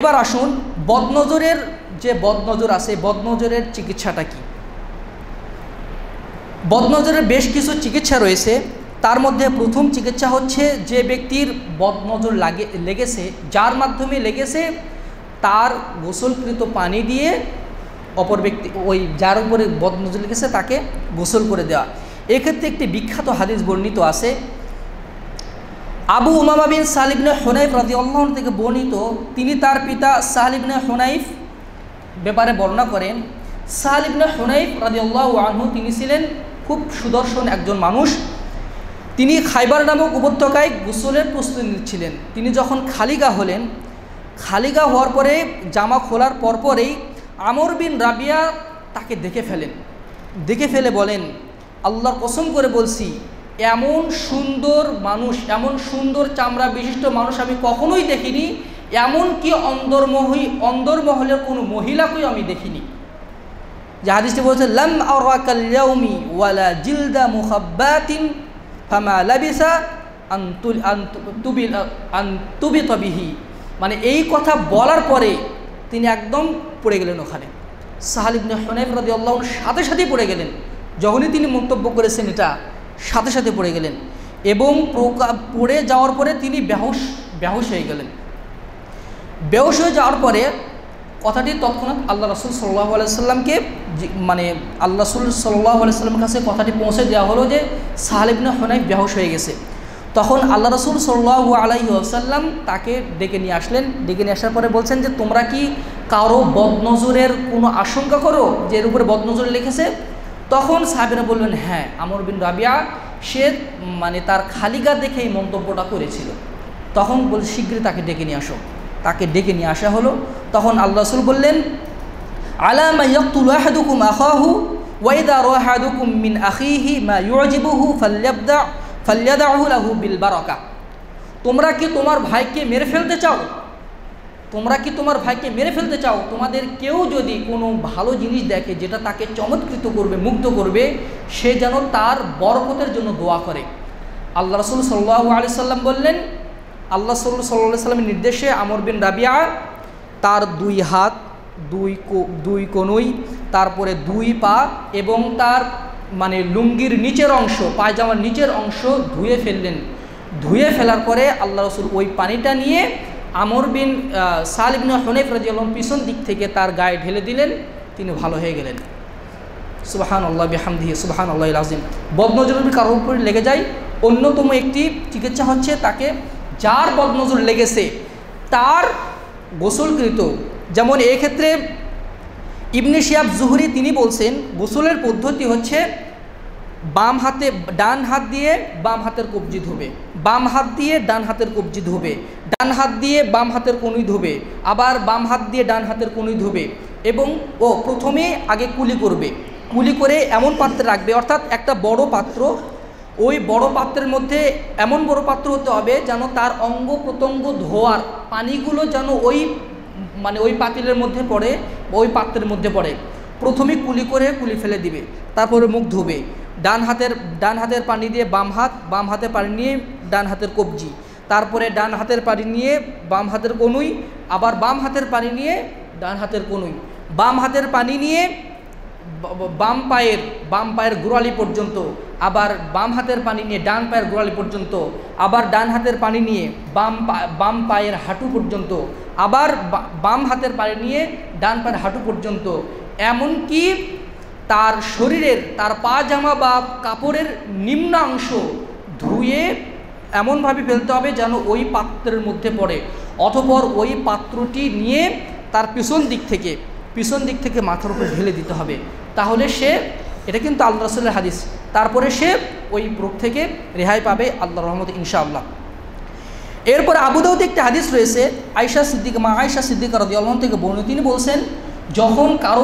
এবার আসুন বদনজরের যে বদনজর আছে, বদনজরের চিকিৎসাটা কি। বদনজরের বেশ কিছু চিকিৎসা রয়েছে। তার মধ্যে প্রথম চিকিৎসা হচ্ছে যে ব্যক্তির বদনজর লেগেছে, যার মাধ্যমে লেগেছে, তার গোসলকৃত পানি দিয়ে অপর ব্যক্তি, ওই যার উপরে বদনজর লেগেছে তাকে গোসল করে দেওয়া। এক্ষেত্রে একটি বিখ্যাত হাদিস বর্ণিত আছে। আবু উমামা বিন সাহল ইবনে হুনাইফ রাদিয়াল্লাহু আনহু থেকে বর্ণিত, তিনি তার পিতা সাহল ইবনে হুনাইফ ব্যাপারে বর্ণনা করেন। সাহল ইবনে হুনাইফ রাদিয়াল্লাহু আনহু তিনি ছিলেন খুব সুদর্শন একজন মানুষ। তিনি খাইবার নামক উপত্যকায় গোসলের প্রস্তুতি নিচ্ছিলেন। তিনি যখন খালিগা হলেন, খালিগা হওয়ার পরে জামা খোলার পরপরেই আমর বিন রাবিয়া তাকে দেখে ফেলে বলেন, আল্লাহর কসম করে বলছি, এমন সুন্দর মানুষ, এমন সুন্দর চামড়া বিশিষ্ট মানুষ আমি কখনোই দেখিনি, এমনকি অন্দরমহলের কোনো মহিলাকেও আমি দেখিনি। যে হাদিসটি বলছে, লাম আরাকাল ইয়াউমি ওয়ালা জিলদা মুখাব্বাতিন ফামা লাবিসা আন তুবিতা বিহি। মানে এই কথা বলার পরে তিনি একদম পড়ে গেলেন ওখানে। সাহল ইবনে হুনাইফ রাদিয়াল্লাহু আনহু সাথে সাথেই পড়ে গেলেন। যখনই তিনি মন্তব্য করেছেন এটা, সাথে সাথে পড়ে গেলেন এবং পড়ে যাওয়ার পরে তিনি বেহুশ হয়ে গেলেন। বেহুশ হয়ে যাওয়ার পরে কথাটি তৎক্ষণাৎ আল্লাহ রাসূল সাল্লাল্লাহু আলাইহি ওয়াসাল্লামকে, মানে আল্লাহ রাসূল সাল্লাল্লাহু আলাইহি ওয়াসাল্লামের কাছে কথাটি পৌঁছে দেওয়া হলো যে সাহল ইবনে হুনাইফ বেহুশ হয়ে গেছে। তখন আল্লাহ রাসূল সাল্লাল্লাহু আলাইহি ওয়াসাল্লাম তাকে ডেকে নিয়ে আসলেন। ডেকে নিয়ে আসার পরে বলছেন যে, তোমরা কি কারো বদনজরের কোনো আশঙ্কা করো যে এর উপরে বদনজর লিখেছে? তখন সাহাবীরা বললেন, হ্যাঁ, আমর বিন রাবিয়া সে মানে তার খালিগা দেখে এই মন্তব্যটা করেছিল। তখন বল, শীঘ্রই তাকে ডেকে নিয়ে আসো। তাকে ডেকে নিয়ে আসা হলো। তখন আল্লাহ রাসূল বললেন, আলা মা ইয়াকতুলু আহাদুকুম আখাহু ওয়া ইযা রাআ আহাদুকুম মিন আখিহি মা ইউজিবুহু ফালইয়াদাহু লাহু বিল বারাকা। তোমরা কি তোমার ভাইকে মেরে ফেলতে চাও? তোমাদের কেউ যদি কোনো ভালো জিনিস দেখে যেটা তাকে চমৎকৃত করবে, মুগ্ধ করবে, সে যেন তার বরকতের জন্য দোয়া করে। আল্লাহ রাসূল সাল্লাল্লাহু আলাইহি সাল্লাম বললেন, আল্লাহ রাসূল সাল্লাল্লাহু আলাইহি সাল্লামের নির্দেশে আমর বিন রাবিয়া তার 2 হাত, 2 কনুই, তারপরে 2 পা এবং তার মানে লুঙ্গির নিচের অংশ, পায়জামার নিচের অংশ ধুয়ে ফেললেন। ধুয়ে ফেলার পরে আল্লাহ রাসূল ওই পানিটা নিয়ে আমর বিন সাহল ইবনে হুনাইফ রাদিয়াল্লাহু আনহু পিছন দিক থেকে তার গায়ে ঢেলে দিলেন। তিনি ভালো হয়ে গেলেন। সুবহানাল্লাহ বিহামদিহি সুবহানাল্লাহিল আযীম। বদনজর যদি কারোর উপরে লেগে যায়, অন্যতম একটি চিকিৎসা হচ্ছে তাকে, যার বদনজর লেগেছে তার গোসলকৃত, যেমন এক্ষেত্রে ইবনে শিহাব জুহরি তিনি বলছেন, গোসলের পদ্ধতি হচ্ছে ডান হাত দিয়ে বাম হাতের কবজি ধোবে, বাম হাত দিয়ে ডান হাতের কবজি ধোবে, ডান হাত দিয়ে বাম হাতের কনুই ধোবে, আবার বাম হাত দিয়ে ডান হাতের কনুই ধোবে এবং প্রথমে আগে কুলি করবে। কুলি করে এমন পাত্রে রাখবে, অর্থাৎ একটা বড় পাত্র, ওই বড় পাত্রের মধ্যে এমন বড় পাত্র হতে হবে যেন তার অঙ্গ প্রত্যঙ্গ ধোয়ার পানিগুলো যেন ওই পাতিলের মধ্যে পড়ে, ওই পাত্রের মধ্যে পড়ে। প্রথমে কুলি করে কুলি ফেলে দিবে, তারপরে মুখ ধোবে। ডান হাতের পানি দিয়ে বাম হাতের পানি নিয়ে ডান হাতের কবজি, তারপরে ডান হাতের পানি নিয়ে বাম হাতের কনুই, আবার বাম হাতের পানি নিয়ে ডান হাতের কনুই, বাম হাতের পানি নিয়ে বাম পায়ের গোড়ালি পর্যন্ত, আবার বাম হাতের পানি নিয়ে ডান পায়ের গোড়ালি পর্যন্ত, আবার ডান হাতের পানি নিয়ে বাম পায়ের হাঁটু পর্যন্ত, আবার বাম হাতের পানি নিয়ে ডান পায়ের হাঁটু পর্যন্ত। এমনকি তার শরীরের, তার পাজামা বা কাপড়ের নিম্নাংশ ধুয়ে এমনভাবে ফেলতে হবে যেন ওই পাত্রের মধ্যে পড়ে। অতঃপর ওই পাত্রটি নিয়ে তার পিছন দিক থেকে মাথার উপরে ঢেলে দিতে হবে। তাহলে এটা কিন্তু আল্লাহ রাসূলের হাদিস, তারপরে সে ওই রোগ থেকে রেহাই পাবে আল্লাহর রহমতে ইনশাআল্লাহ। এরপরে আবু দাউদে একটি হাদিস রয়েছে, আয়েশা সিদ্দিকা রাদিয়াল্লাহু আনহা থেকে বর্ণিত। তিনি বলছেন, যখন কারো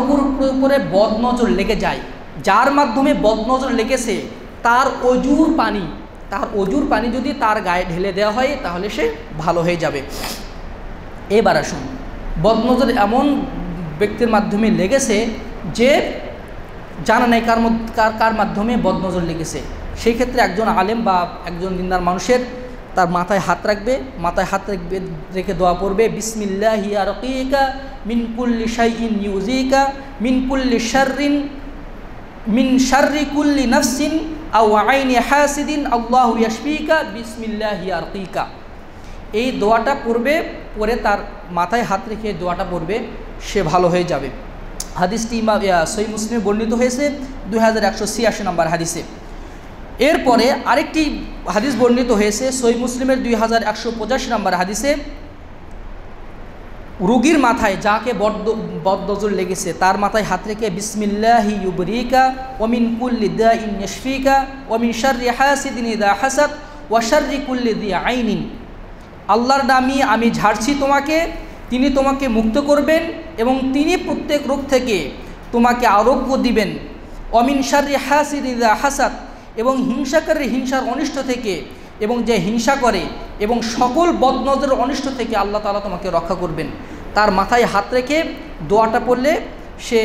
উপরে বদনজর লেগে যায়, যার মাধ্যমে বদনজর লেগেছে, তার অজুর পানি যদি তার গায়ে ঢেলে দেওয়া হয় তাহলে সে ভালো হয়ে যাবে। এবার আসুন, বদনজর এমন ব্যক্তির মাধ্যমে লেগেছে যে জানা নেই কার মাধ্যমে বদনজর লেগেছে। সেই ক্ষেত্রে একজন আলেম বা একজন দিনদার মানুষের তার মাথায় হাত রাখবে, রেখে দোয়া পড়বে, বিসমিল্লাহি আরকিকা মিন কুল্লি শাইইন ইউজিকা মিন কুল্লি শাররিন মিন শাররি কুল্লি নাফসিন আও আইনি হাসিদিন আল্লাহু ইয়াশফিকা বিসমিল্লাহি আরকিকা। এই দোয়াটা পড়বে, পরে তার মাথায় হাত রেখে দোয়াটা পড়বে, সে ভালো হয়ে যাবে। হাদিসটি সহিহ মুসলিমে বর্ণিত হয়েছে 2186 নম্বর হাদিসে। এরপরে আরেকটি হাদিস বর্ণিত হয়েছে সহিহ মুসলিমের 2185 নম্বর হাদিসে, রোগীর মাথায় যাকে বদনজর লেগেছে তার মাথায় হাত রেখে বিসমিল্লাহি ইউবরিকা ওয়া মিন কুল্লি দাইন ইয়াশফিকা ওয়া মিন শাররি হাসিদিন ইযা হাসাদ ওয়া শাররি কুল্লি যী আইনিন। আল্লাহর নামে আমি ঝাড়ছি তোমাকে, তিনি তোমাকে মুক্ত করবেন এবং তিনি প্রত্যেক রোগ থেকে তোমাকে আরোগ্য দিবেন। ওয়া মিন শাররি হাসিদিন ইযা হাসাদ, এবং হিংসাকারীর হিংসার অনিষ্ট থেকে, এবং যে হিংসা করে এবং সকল বদনজরের অনিষ্ট থেকে আল্লাহ তাআলা তোমাকে রক্ষা করবেন। তার মাথায় হাত রেখে দোয়াটা পড়লে সে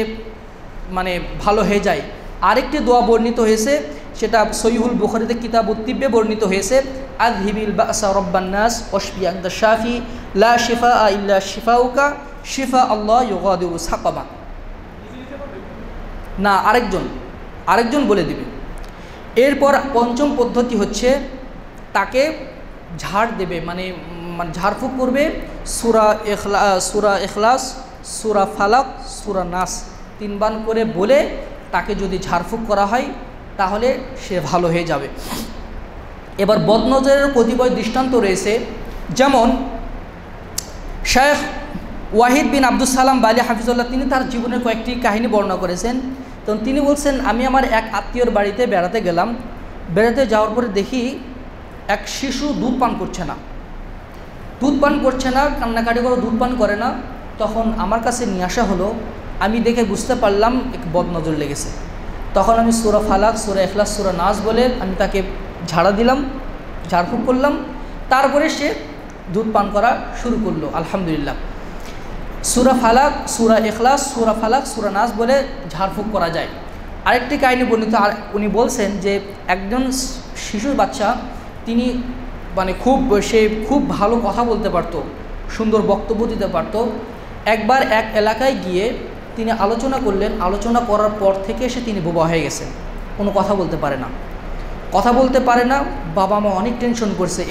ভালো হয়ে যায়। আরেকটি দোয়া বর্ণিত হয়েছে, সেটা সহিহুল বুখারীতে কিতাবুত তিব্বে বর্ণিত হয়েছে, আযহিবিল বাসা রাব্বান নাস ওয়াশফি আনতা শাফি লা শিফাআ ইল্লা শিফাউকা শিফা আল্লাহ ইউগাদিরু সাকামা। না, আরেকজন বলে দিবে। এরপর পঞ্চম পদ্ধতি হচ্ছে তাকে ঝাড় দেবে, ঝাড়ফুঁক করবে সূরা ইখলাস, সূরা ফালাক, সূরা নাস 3 বার করে বলে তাকে যদি ঝাড়ফুঁক করা হয় তাহলে সে ভালো হয়ে যাবে। এবার বদনজরের কতিপয় দৃষ্টান্ত রয়েছে, যেমন শেখ ওয়াহিদ বিন আব্দুস সালাম বালি হাফিজুল্লাহ, তিনি তার জীবনের কয়েকটি কাহিনী বর্ণনা করেছেন। তো তিনি বলছেন, আমি আমার এক আত্মীয়র বাড়িতে বেড়াতে গেলাম। বেড়াতে যাওয়ার পরে দেখি এক শিশু দুধ পান করছে না, কান্নাকাটি করে দুধ পান করে না। তখন আমার কাছে নিয়ে আসা হলো, আমি দেখে বুঝতে পারলাম এক বদনজর লেগেছে। তখন আমি সূরা ফালাক, সূরা ইখলাস, সূরা নাস বলে আমি তাকে ঝাড়ফুঁক করলাম। তারপরে সে দুধ পান করা শুরু করলো, আলহামদুলিল্লাহ। সূরা ফালাক, সূরা ইখলাস, সূরা ফালাক, সূরা নাস বলে ঝাড়ফুঁক করা যায়। আরেকটি কাহিনী বর্ণিত, উনি বলছেন যে একজন শিশুর বাচ্চা, তিনি সে খুব ভালো কথা বলতে পারত, সুন্দর বক্তব্য দিতে পারত। একবার এক এলাকায় গিয়ে তিনি আলোচনা করলেন, আলোচনা করার পর থেকে তিনি বোবা হয়ে গেছেন, কোনো কথা বলতে পারে না। বাবা মা অনেক টেনশন করছে,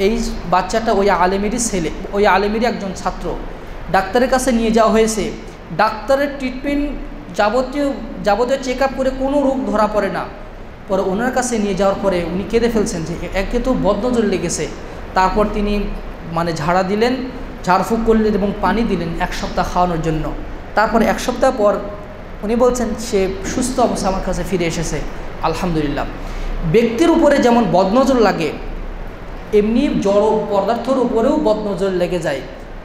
এই বাচ্চাটা ওই আলেমেরই ছেলে, ওই আলেমেরই একজন ছাত্র। ডাক্তারের কাছে নিয়ে যাওয়া হয়েছে, ডাক্তারের ট্রিটমেন্ট যাবতীয় চেক আপ করে কোনো রোগ ধরা পড়ে না। পরে ওনার কাছে নিয়ে যাওয়ার পরে উনি কেঁদে ফেলছেন যে একে তো বদনজর লেগেছে। তারপর তিনি ঝাড়া দিলেন, ঝাড়ফুঁক করলেন এবং পানি দিলেন 1 সপ্তাহ খাওয়ানোর জন্য। তারপর 1 সপ্তাহ পর উনি বলছেন সে সুস্থ অবস্থা আমার কাছে ফিরে এসেছে, আলহামদুলিল্লাহ। ব্যক্তির উপরে যেমন বদনজর লাগে, এমনি জড় পদার্থের উপরেও বদনজর লেগে যায়।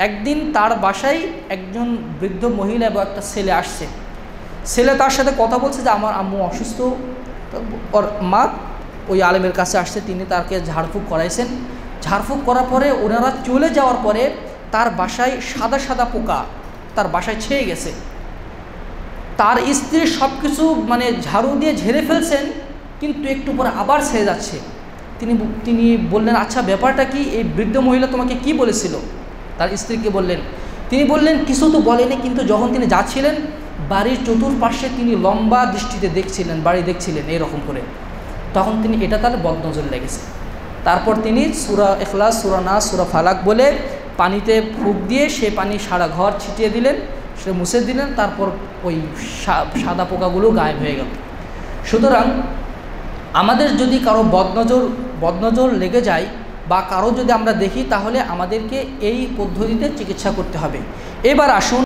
একদিন তার বাসায় একজন বৃদ্ধ মহিলা এবং একটা ছেলে আসছে। ছেলে তার সাথে কথা বলছে যে আমার আম্মু অসুস্থ। ওর মা ওই আলেমের কাছে আসছে, তিনি তাকে ঝাড়ফুঁক করাইছেন। ঝাড়ফুঁক করার পরে ওনারা চলে যাওয়ার পরে তার বাসায় সাদা পোকা তার বাসায় ছেয়ে গেছে। তার স্ত্রী সব কিছু ঝাড়ু দিয়ে ঝেড়ে ফেলছেন, কিন্তু একটু পরে আবার ছেয়ে যাচ্ছে। তিনি বললেন, আচ্ছা ব্যাপারটা কি, এই বৃদ্ধ মহিলা তোমাকে কি বলেছিল? তার স্ত্রীকে বললেন, তিনি বললেন কিছু তো বলেনি, কিন্তু যখন তিনি যাচ্ছিলেন বাড়ির চতুর্পাশে তিনি লম্বা দৃষ্টিতে দেখছিলেন, বাড়ি দেখছিলেন এরকম করে। তখন তিনি এটা তাহলে বদনজর লেগেছে। তারপর তিনি সূরা ইখলাস, সূরা নাস, সূরা ফালাক বলে পানিতে ফুঁক দিয়ে সে পানি সারা ঘর ছিটিয়ে দিলেন, সে মুছে দিলেন। তারপর ওই সাদা পোকাগুলো গায়েব হয়ে গেল। সুতরাং আমাদের যদি কারো বদনজর লেগে যায় বা কারো যদি আমরা দেখি, তাহলে আমাদেরকে এই পদ্ধতিতে চিকিৎসা করতে হবে। এবার আসুন